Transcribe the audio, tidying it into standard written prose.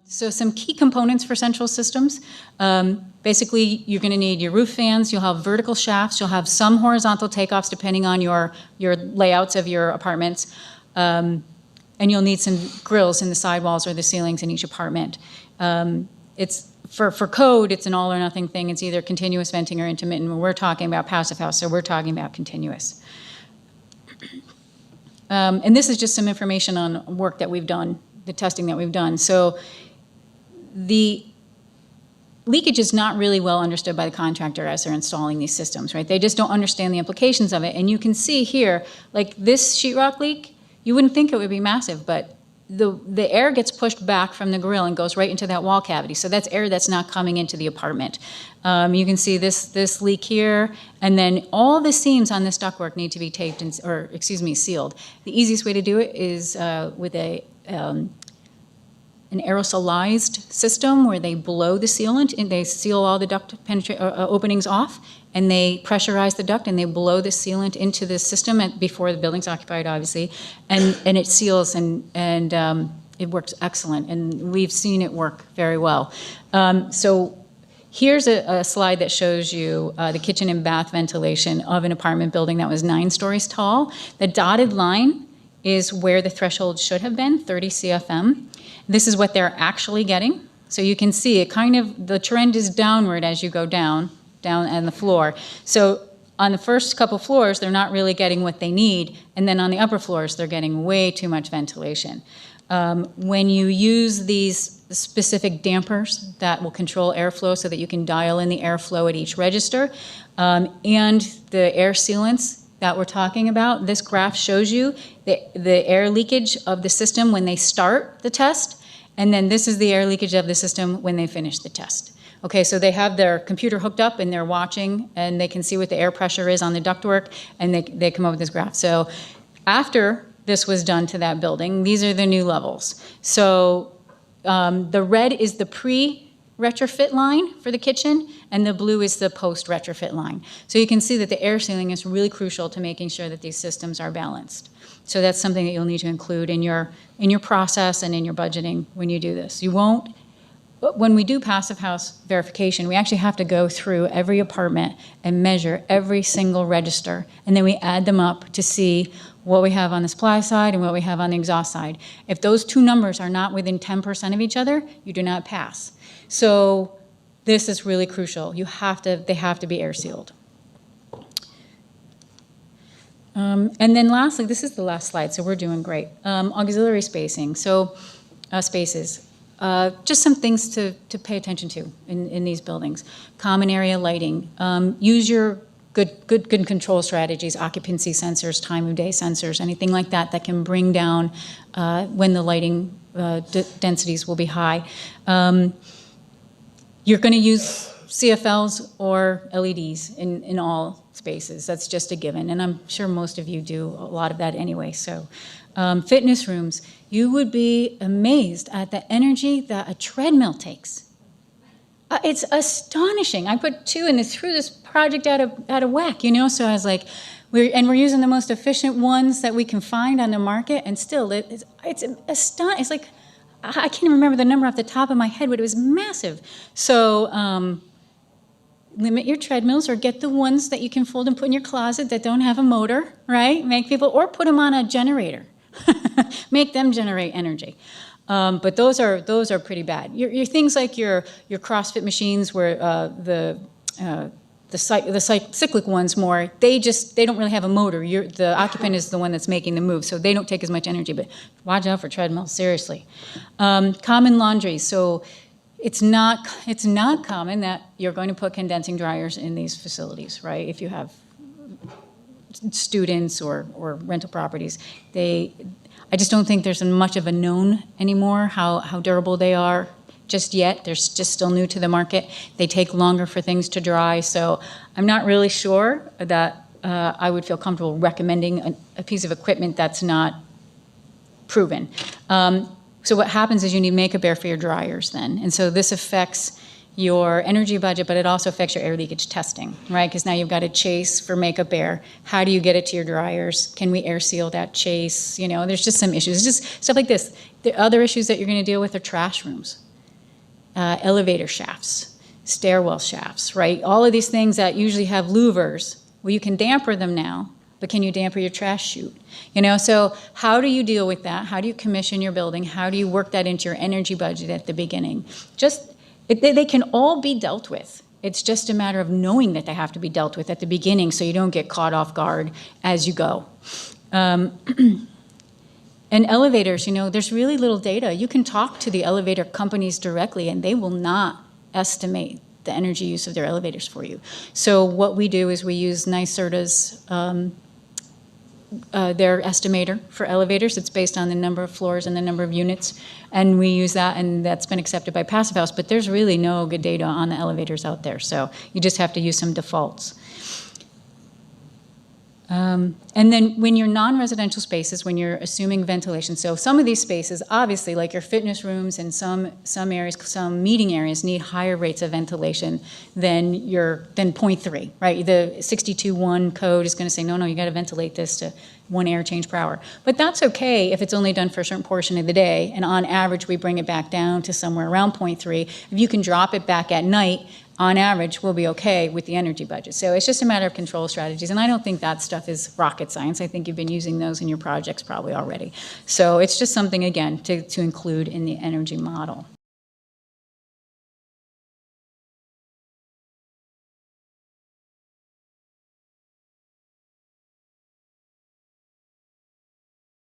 So some key components for central systems. Basically, you're going to need your roof fans. You'll have vertical shafts. You'll have some horizontal takeoffs depending on your layouts of your apartments. And you'll need some grills in the sidewalls or the ceilings in each apartment. It's for code, it's an all or nothing thing. It's either continuous venting or intermittent. We're talking about passive house, so we're talking about continuous. And this is just some information on work that we've done, the testing that we've done. So the leakage is not really well understood by the contractor as they're installing these systems, right? They just don't understand the implications of it. And you can see here, like this sheetrock leak, you wouldn't think it would be massive, but the air gets pushed back from the grill and goes right into that wall cavity. So that's air that's not coming into the apartment. You can see this leak here, and then all the seams on this ductwork need to be taped sealed. The easiest way to do it is with an aerosolized system where they blow the sealant and they seal all the duct openings off, and they pressurize the duct and they blow the sealant into the system before the building's occupied, obviously, and it seals and it works excellent, and we've seen it work very well. So here's a slide that shows you the kitchen and bath ventilation of an apartment building that was 9 stories tall. The dotted line is where the threshold should have been, 30 CFM. This is what they're actually getting. So you can see it the trend is downward as you go down on the floor. So on the first couple floors, they're not really getting what they need. And then on the upper floors, they're getting way too much ventilation. When you use these specific dampers that will control airflow so that you can dial in the airflow at each register, and the air sealants that we're talking about, this graph shows you the air leakage of the system when they start the test, and then this is the air leakage of the system when they finish the test. Okay, so they have their computer hooked up and they're watching, and they can see what the air pressure is on the ductwork, and they come up with this graph. So after this was done to that building, these are the new levels. So the red is the pre-retrofit line for the kitchen, and the blue is the post-retrofit line. So you can see that the air sealing is really crucial to making sure that these systems are balanced. So that's something that you'll need to include in your process and in your budgeting when you do this. You won't, when we do passive house verification, we actually have to go through every apartment and measure every single register, and then we add them up to see what we have on the supply side and what we have on the exhaust side. If those two numbers are not within 10% of each other, you do not pass. So this is really crucial. They have to be air sealed. And then lastly, this is the last slide, so we're doing great. Auxiliary spacing, so spaces. Just some things to pay attention to in these buildings. Common area lighting. Use your good control strategies, occupancy sensors, time of day sensors, anything like that that can bring down when the lighting densities will be high. You're going to use CFLs or LEDs in all spaces. That's just a given, and I'm sure most of you do a lot of that anyway. So fitness rooms, you would be amazed at the energy that a treadmill takes. It's astonishing. I put 2 and threw this project out of whack, you know, so I was like, we're using the most efficient ones that we can find on the market, and still it's astonishing. It's like, I can't remember the number off the top of my head, but it was massive. So limit your treadmills, or get the ones that you can fold and put in your closet that don't have a motor, right? Or put them on a generator. Make them generate energy. But those are pretty bad. Your things like your CrossFit machines, where the cyclic ones more, they don't really have a motor. The occupant is the one that's making the move, so they don't take as much energy. But watch out for treadmills, seriously. Common laundry. So it's not common that you're going to put condensing dryers in these facilities, right? If you have students or rental properties, I just don't think there's much of a known anymore how durable they are just yet. They're just still new to the market. They take longer for things to dry, so I'm not really sure that I would feel comfortable recommending a piece of equipment that's not proven. So what happens is you need makeup air for your dryers then, and so this affects your energy budget, but it also affects your air leakage testing, right? Because now you've got a chase for makeup air. How do you get it to your dryers? Can we air seal that chase? You know, there's just some issues. It's just stuff like this. The other issues that you're going to deal with are trash rooms, elevator shafts, stairwell shafts, right? All of these things that usually have louvers, well, you can damper them now, but can you damper your trash chute? You know, so how do you deal with that? How do you commission your building? How do you work that into your energy budget at the beginning? They can all be dealt with. It's just a matter of knowing that they have to be dealt with at the beginning so you don't get caught off guard as you go. And elevators, you know, there's really little data. You can talk to the elevator companies directly and they will not estimate the energy use of their elevators for you. So what we do is we use NYSERDA's their estimator for elevators. It's based on the number of floors and the number of units, and we use that, and that's been accepted by Passive House, but there's really no good data on the elevators out there, so you just have to use some defaults. And then when you're non-residential spaces, when you're assuming ventilation, so some of these spaces, obviously, like your fitness rooms and some areas, some meeting areas need higher rates of ventilation than 0.3, right? The 62.1 code is going to say, no, you got to ventilate this to 1 air change per hour. But that's okay if it's only done for a certain portion of the day, and on average, we bring it back down to somewhere around 0.3. If you can drop it back at night, on average, we'll be okay with the energy budget. So it's just a matter of control strategies, and I don't think that stuff is rocket science. I think you've been using those in your projects probably already. So it's just something, again, to include in the energy model.